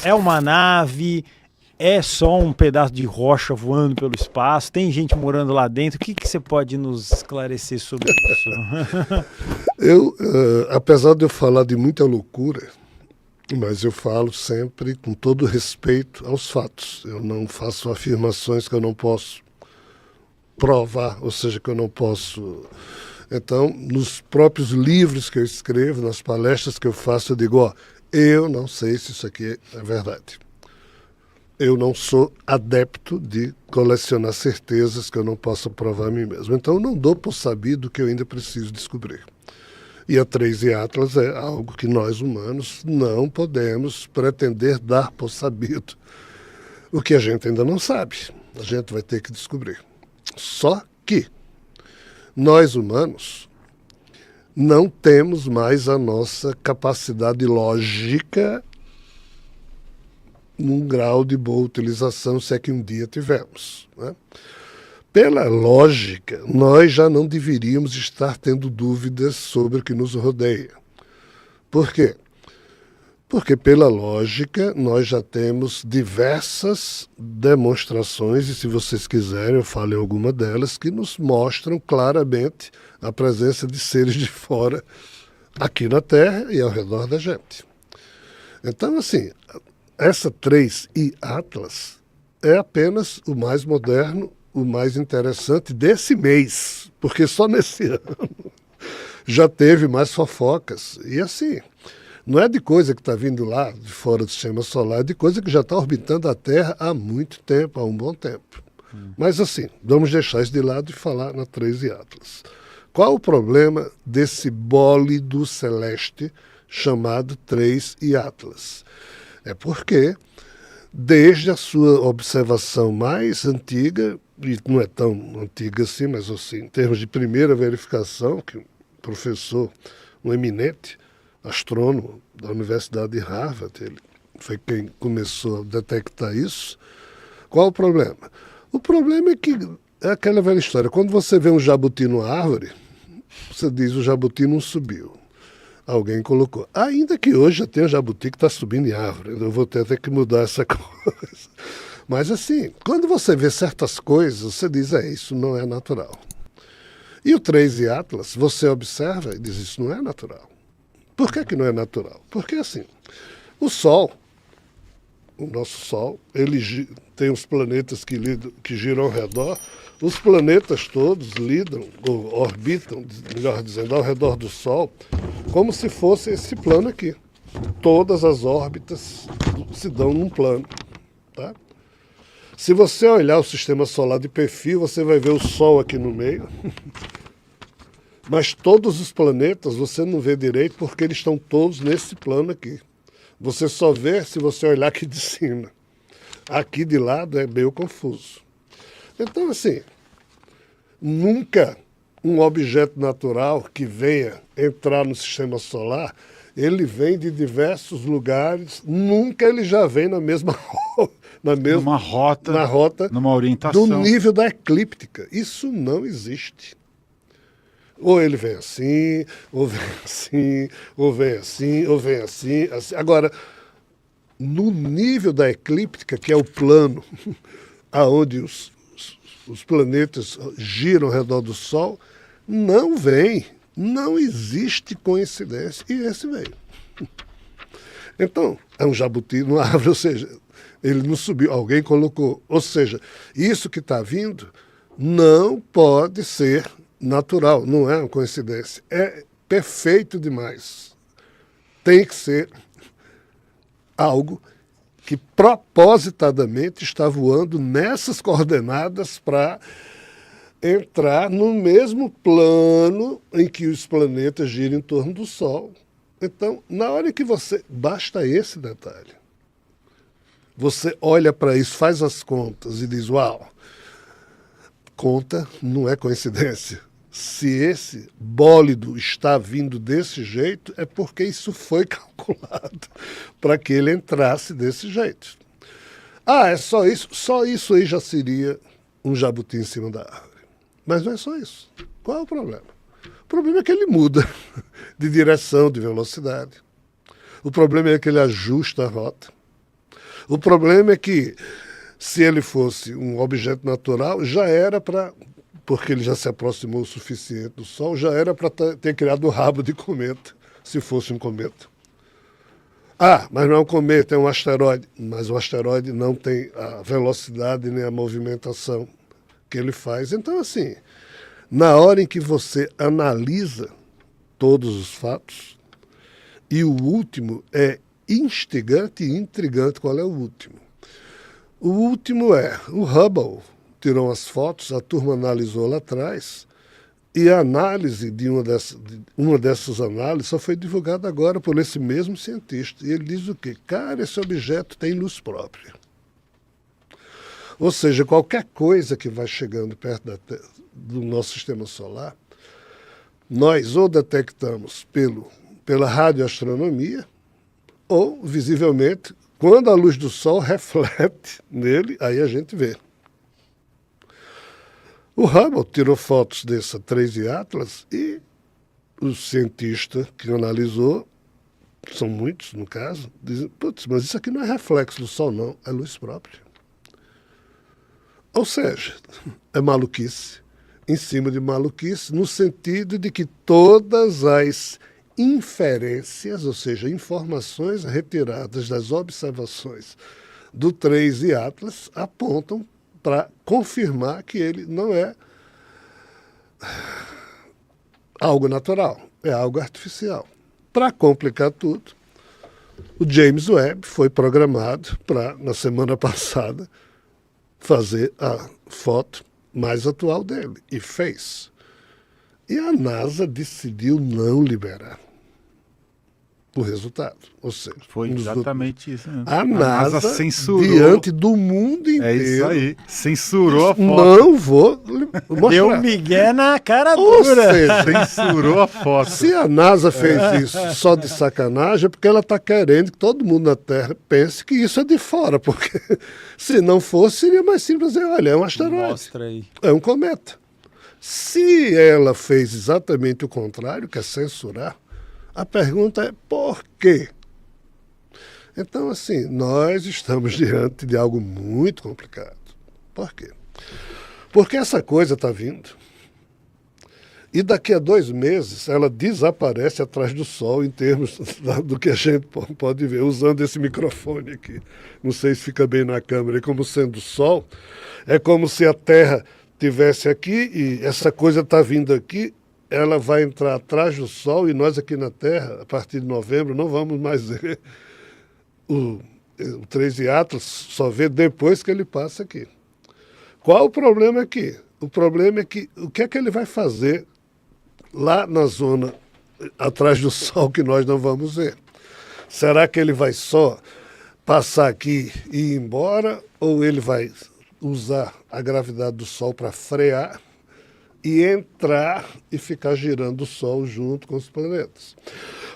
É uma nave? É só um pedaço de rocha voando pelo espaço? Tem gente morando lá dentro? O que que você pode nos esclarecer sobre isso? Apesar de eu falar de muita loucura, mas eu falo sempre com todo respeito aos fatos. Eu não faço afirmações que eu não posso provar, ou seja, que eu não posso. Então, nos próprios livros que eu escrevo, nas palestras que eu faço, eu digo, ó, eu não sei se isso aqui é verdade. Eu não sou adepto de colecionar certezas que eu não possa provar a mim mesmo. Então, eu não dou por sabido que eu ainda preciso descobrir. E a 3 Atlas é algo que nós, humanos, não podemos pretender dar por sabido. O que a gente ainda não sabe. A gente vai ter que descobrir. Só que nós, humanos, não temos mais a nossa capacidade lógica num grau de boa utilização, se é que um dia tivemos, né? Pela lógica, nós já não deveríamos estar tendo dúvidas sobre o que nos rodeia. Por quê? Porque, pela lógica, nós já temos diversas demonstrações, e se vocês quiserem, eu falo em alguma delas, que nos mostram claramente a presença de seres de fora aqui na Terra e ao redor da gente. Então, assim, essa 3I Atlas é apenas o mais moderno, o mais interessante desse mês, porque só nesse ano já teve mais fofocas. E assim, não é de coisa que está vindo lá de fora do sistema solar, é de coisa que já está orbitando a Terra há muito tempo, há um bom tempo. Mas assim, vamos deixar isso de lado e falar na 3I Atlas. Qual o problema desse bólido celeste chamado 3I Atlas? É porque, desde a sua observação mais antiga, e não é tão antiga assim, mas assim, em termos de primeira verificação, que um professor, um eminente astrônomo da Universidade de Harvard, ele foi quem começou a detectar isso. Qual o problema? O problema é que é aquela velha história. Quando você vê um jabuti numa árvore, você diz o jabuti não subiu. Alguém colocou. Ainda que hoje já tenha jabuti que está subindo em árvore. Eu vou ter que mudar essa coisa. Mas assim, quando você vê certas coisas, você diz, isso não é natural. E o 3I Atlas, você observa e diz, isso não é natural. Por que não é natural? Porque assim, o Sol, o nosso Sol, ele tem os planetas que giram ao redor. Os planetas todos lidam, ou orbitam, melhor dizendo, ao redor do Sol, como se fosse esse plano aqui. Todas as órbitas se dão num plano. Tá? Se você olhar o sistema solar de perfil, você vai ver o Sol aqui no meio. Mas todos os planetas você não vê direito porque eles estão todos nesse plano aqui. Você só vê se você olhar aqui de cima. Aqui de lado é meio confuso. Então, assim, nunca um objeto natural que venha entrar no sistema solar, ele vem de diversos lugares, nunca ele já vem na mesma Numa rota, na rota numa orientação. do nível da eclíptica. Isso não existe. Ou ele vem assim, ou vem assim, ou vem assim, ou vem assim, assim. Agora, no nível da eclíptica, que é o plano aonde os planetas giram ao redor do Sol, não vem, não existe coincidência. E esse veio. Então, é um jabuti numa árvore, ou seja, ele não subiu, alguém colocou. Ou seja, isso que está vindo não pode ser natural, não é uma coincidência. É perfeito demais. Tem que ser algo que propositadamente está voando nessas coordenadas para entrar no mesmo plano em que os planetas giram em torno do Sol. Então, na hora que você... Basta esse detalhe. Você olha para isso, faz as contas e diz, uau, conta não é coincidência. Se esse bólido está vindo desse jeito, é porque isso foi calculado para que ele entrasse desse jeito. Ah, é só isso? Só isso aí já seria um jabuti em cima da árvore. Mas não é só isso. Qual é o problema? O problema é que ele muda de direção, de velocidade. O problema é que ele ajusta a rota. O problema é que, se ele fosse um objeto natural, já era para, porque ele já se aproximou o suficiente do Sol, já era para ter criado o rabo de cometa, se fosse um cometa. Ah, mas não é um cometa, é um asteroide. Mas o asteroide não tem a velocidade nem a movimentação que ele faz. Então, assim, na hora em que você analisa todos os fatos, e o último é instigante e intrigante. Qual é o último? O último é, o Hubble tirou as fotos, a turma analisou lá atrás, e a análise de uma dessas análises só foi divulgada agora por esse mesmo cientista. E ele diz o quê? Cara, esse objeto tem luz própria. Ou seja, qualquer coisa que vai chegando perto do nosso sistema solar, nós ou detectamos pela radioastronomia, ou, visivelmente, quando a luz do Sol reflete nele, aí a gente vê. O Hubble tirou fotos dessa 3D Atlas e o cientista que analisou, são muitos no caso, dizem, putz, mas isso aqui não é reflexo do Sol, não, é luz própria. Ou seja, é maluquice, em cima de maluquice, no sentido de que todas as inferências, ou seja, informações retiradas das observações do 3D Atlas, apontam para confirmar que ele não é algo natural, é algo artificial. Para complicar tudo, o James Webb foi programado para, na semana passada, fazer a foto mais atual dele, e fez. E a NASA decidiu não liberar o resultado. Ou seja, foi exatamente isso. Né? A NASA censurou. Diante do mundo inteiro. É isso aí. Censurou a foto. Não vou mostrar. Deu um migué na cara Ou dura. seja, Censurou a foto. se a NASA fez isso só de sacanagem, é porque ela está querendo que todo mundo na Terra pense que isso é de fora. Porque se não fosse, seria mais simples dizer, olha, é um asteroide. Mostra aí. É um cometa. Se ela fez exatamente o contrário, que é censurar, a pergunta é por quê? Então, assim, nós estamos diante de algo muito complicado. Por quê? Porque essa coisa está vindo e daqui a 2 meses ela desaparece atrás do Sol em termos do que a gente pode ver, usando esse microfone aqui. Não sei se fica bem na câmera. E como sendo o Sol, é como se a Terra estivesse aqui e essa coisa está vindo aqui, ela vai entrar atrás do Sol e nós aqui na Terra, a partir de novembro, não vamos mais ver o 3D Atlas, só vê depois que ele passa aqui. Qual o problema aqui? O problema é que o que é que ele vai fazer lá na zona atrás do Sol que nós não vamos ver? Será que ele vai só passar aqui e ir embora ou ele vai usar a gravidade do Sol para frear e entrar e ficar girando o Sol junto com os planetas?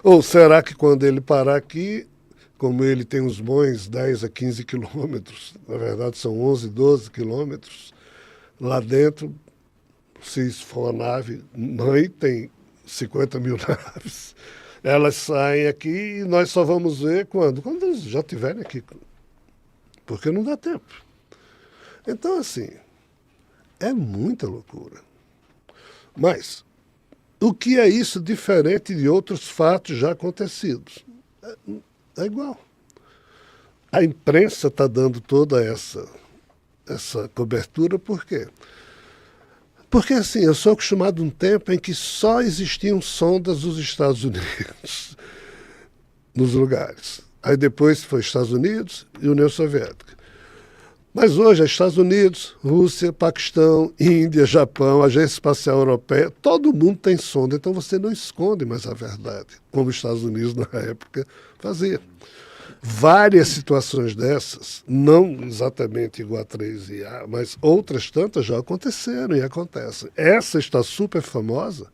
Ou será que quando ele parar aqui, como ele tem uns bons 10 a 15 quilômetros, na verdade são 11, 12 quilômetros, lá dentro, se isso for uma nave mãe, tem 50 mil naves. Elas saem aqui e nós só vamos ver quando? Quando eles já estiverem aqui. Porque não dá tempo. Então, assim, é muita loucura. Mas o que é isso diferente de outros fatos já acontecidos? É igual. A imprensa está dando toda essa cobertura, por quê? Porque, assim, eu sou acostumado a um tempo em que só existiam sondas dos Estados Unidos nos lugares. Aí depois foi Estados Unidos e União Soviética. Mas hoje é Estados Unidos, Rússia, Paquistão, Índia, Japão, Agência Espacial Europeia, todo mundo tem sonda, então você não esconde mais a verdade, como os Estados Unidos na época fazia. Várias situações dessas, não exatamente igual a 3IA, mas outras tantas já aconteceram e acontecem. Essa está super famosa,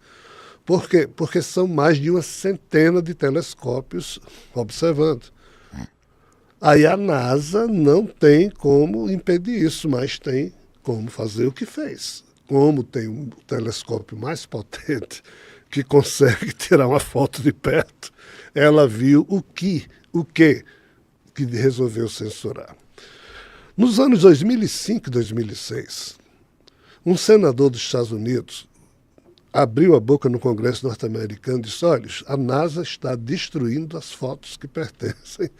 por quê? Porque são mais de 100 de telescópios observando. Aí a NASA não tem como impedir isso, mas tem como fazer o que fez. Como tem um telescópio mais potente que consegue tirar uma foto de perto, ela viu o que que resolveu censurar. Nos anos 2005 e 2006, um senador dos Estados Unidos abriu a boca no Congresso norte-americano e disse: olha, a NASA está destruindo as fotos que pertencem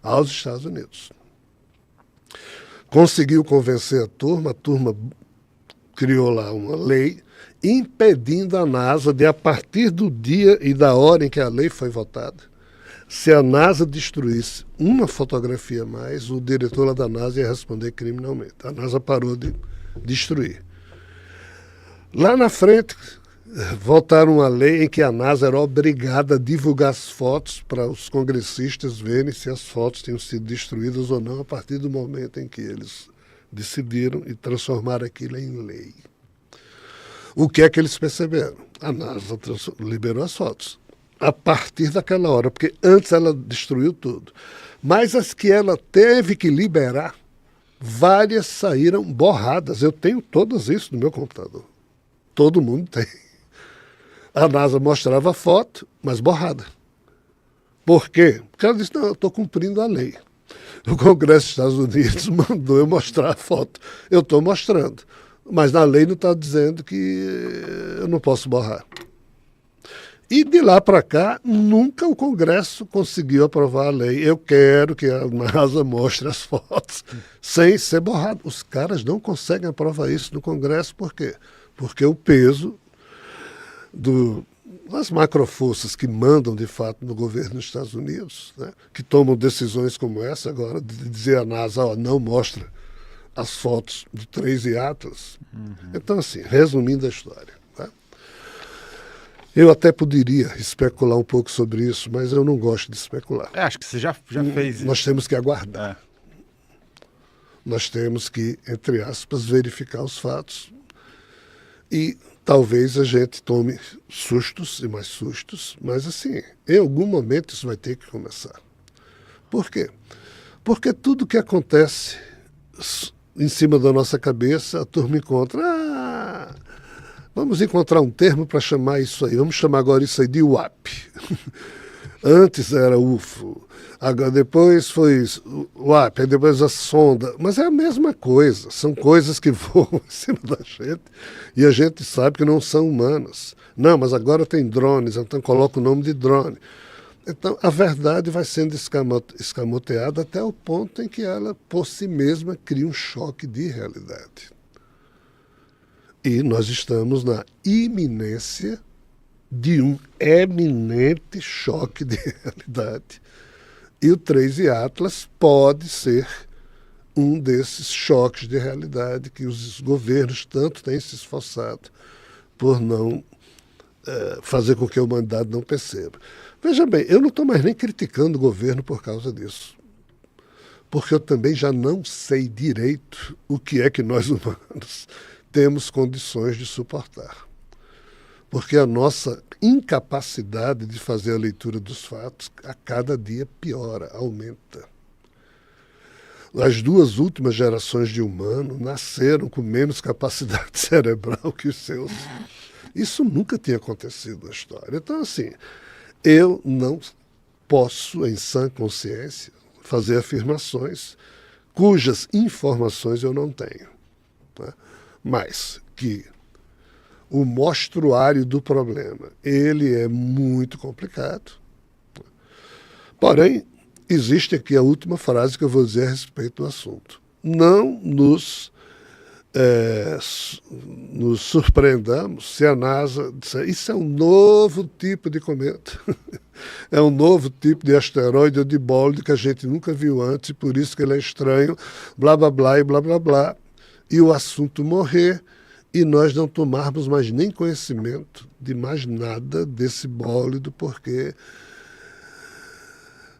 aos Estados Unidos. Conseguiu convencer a turma criou lá uma lei impedindo a NASA de, a partir do dia e da hora em que a lei foi votada, se a NASA destruísse uma fotografia a mais, o diretor lá da NASA ia responder criminalmente. A NASA parou de destruir. Lá na frente, votaram uma lei em que a NASA era obrigada a divulgar as fotos para os congressistas verem se as fotos tinham sido destruídas ou não a partir do momento em que eles decidiram e transformaram aquilo em lei. O que é que eles perceberam? A NASA liberou as fotos a partir daquela hora, porque antes ela destruiu tudo. Mas as que ela teve que liberar, várias saíram borradas. Eu tenho todas isso no meu computador. Todo mundo tem. A NASA mostrava a foto, mas borrada. Por quê? Porque ela disse: não, eu estou cumprindo a lei. O Congresso dos Estados Unidos mandou eu mostrar a foto. Eu estou mostrando. Mas na lei não está dizendo que eu não posso borrar. E de lá para cá, nunca o Congresso conseguiu aprovar a lei. Eu quero que a NASA mostre as fotos sem ser borrado. Os caras não conseguem aprovar isso no Congresso. Por quê? Porque o peso das macroforças que mandam, de fato, no governo dos Estados Unidos, né, que tomam decisões como essa agora, de dizer à NASA: ó, não mostra as fotos do 3 e Atlas. Então, assim, resumindo a história, tá? Eu até poderia especular um pouco sobre isso, mas eu não gosto de especular. Acho que você já fez isso. Nós temos que aguardar. Nós temos que, entre aspas, verificar os fatos. E talvez a gente tome sustos e mais sustos, mas assim, em algum momento isso vai ter que começar. Por quê? Porque tudo que acontece em cima da nossa cabeça, a turma encontra: vamos encontrar um termo para chamar isso aí. Vamos chamar agora isso aí de UAP. Antes era UFO, agora depois foi UAP, aí depois a sonda. Mas é a mesma coisa, são coisas que voam em cima da gente e a gente sabe que não são humanas. Não, mas agora tem drones, então coloca o nome de drone. Então, a verdade vai sendo escamoteada até o ponto em que ela, por si mesma, cria um choque de realidade. E nós estamos na iminência de um eminente choque de realidade. E o 3 e Atlas pode ser um desses choques de realidade que os governos tanto têm se esforçado por não fazer com que a humanidade não perceba. Veja bem, eu não estou mais nem criticando o governo por causa disso. Porque eu também já não sei direito o que é que nós humanos temos condições de suportar. Porque a nossa incapacidade de fazer a leitura dos fatos a cada dia piora, aumenta. As duas últimas gerações de humanos nasceram com menos capacidade cerebral que os seus. Isso nunca tinha acontecido na história. Então, assim, eu não posso, em sã consciência, fazer afirmações cujas informações eu não tenho. Tá? Mas que o mostruário do problema, ele é muito complicado. Porém, existe aqui a última frase que eu vou dizer a respeito do assunto. Não nos surpreendamos se a NASA disser: isso é um novo tipo de cometa, é um novo tipo de asteroide ou de bólido que a gente nunca viu antes e por isso que ele é estranho, blá, blá, blá e blá, blá, blá, e o assunto morrer e nós não tomarmos mais nem conhecimento de mais nada desse bólido, porque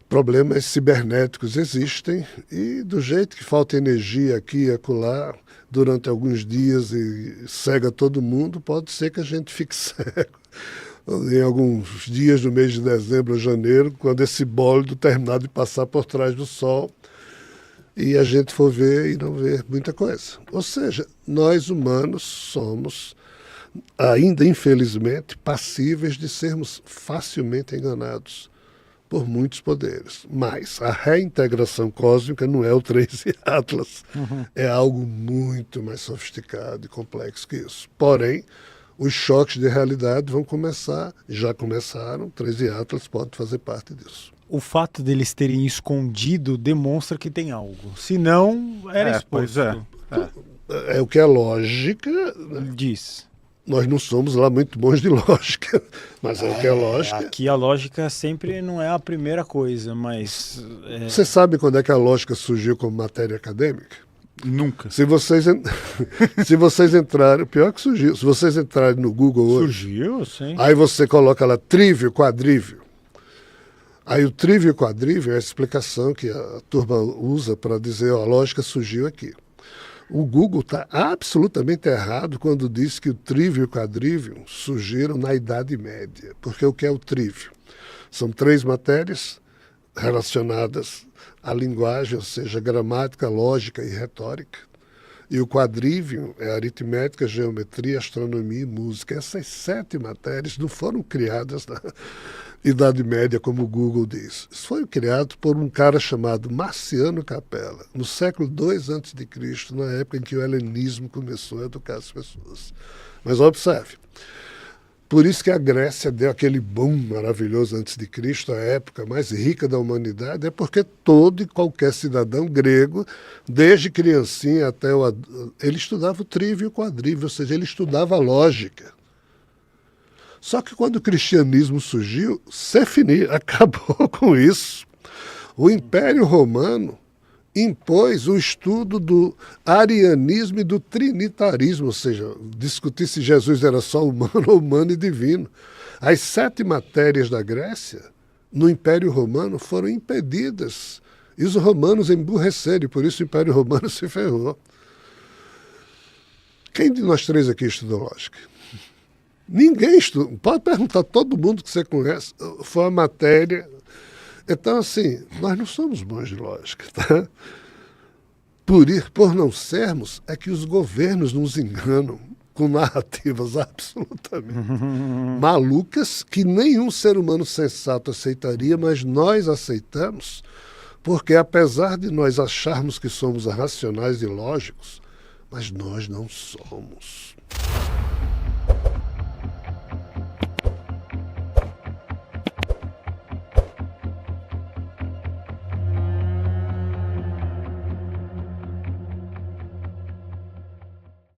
problemas cibernéticos existem e do jeito que falta energia aqui e acolá durante alguns dias e cega todo mundo, pode ser que a gente fique cego em alguns dias do mês de dezembro ou janeiro, quando esse bólido terminar de passar por trás do Sol e a gente for ver e não ver muita coisa. Ou seja, nós humanos somos ainda, infelizmente, passíveis de sermos facilmente enganados por muitos poderes. Mas a reintegração cósmica não é o 13 Atlas. É algo muito mais sofisticado e complexo que isso. Porém, os choques de realidade vão começar, já começaram, 13 Atlas pode fazer parte disso. O fato deles terem escondido demonstra que tem algo. Se não, era exposto. Pois é. É o que é lógica, né? Diz. Nós não somos lá muito bons de lógica, mas é o que é lógica. Aqui a lógica sempre não é a primeira coisa, mas... Você sabe quando é que a lógica surgiu como matéria acadêmica? Nunca. Se vocês entrarem, pior que surgiu, se vocês entrarem no Google hoje, Surgiu, sim. aí você coloca lá trívio, quadrívio. Aí o trívio e quadrívio é a explicação que a turma usa para dizer, ó, a lógica surgiu aqui. O Google está absolutamente errado quando diz que o trívio e o quadrívio surgiram na Idade Média. Porque o que é o trívio? São 3 matérias relacionadas à linguagem, ou seja, gramática, lógica e retórica. E o quadrívio é aritmética, geometria, astronomia e música. Essas 7 matérias não foram criadas na Idade Média, como o Google diz. Isso foi criado por um cara chamado Marciano Capella, no século II a.C., na época em que o helenismo começou a educar as pessoas. Mas observe, por isso que a Grécia deu aquele boom maravilhoso antes de Cristo, a época mais rica da humanidade, é porque todo e qualquer cidadão grego, desde criancinha até ele estudava o trívio e o quadrívio, ou seja, ele estudava a lógica. Só que quando o cristianismo surgiu, acabou com isso. O Império Romano impôs o estudo do arianismo e do trinitarismo, ou seja, discutir se Jesus era só humano ou humano e divino. As 7 matérias da Grécia, no Império Romano, foram impedidas. E os romanos emburreceram, e por isso o Império Romano se ferrou. Quem de nós 3 aqui estudou lógica? Ninguém estudou. Pode perguntar a todo mundo que você conhece. Foi uma matéria. Então, assim, nós não somos bons de lógica, tá? Por não sermos, é que os governos nos enganam com narrativas absolutamente malucas que nenhum ser humano sensato aceitaria, mas nós aceitamos, porque apesar de nós acharmos que somos racionais e lógicos, mas nós não somos.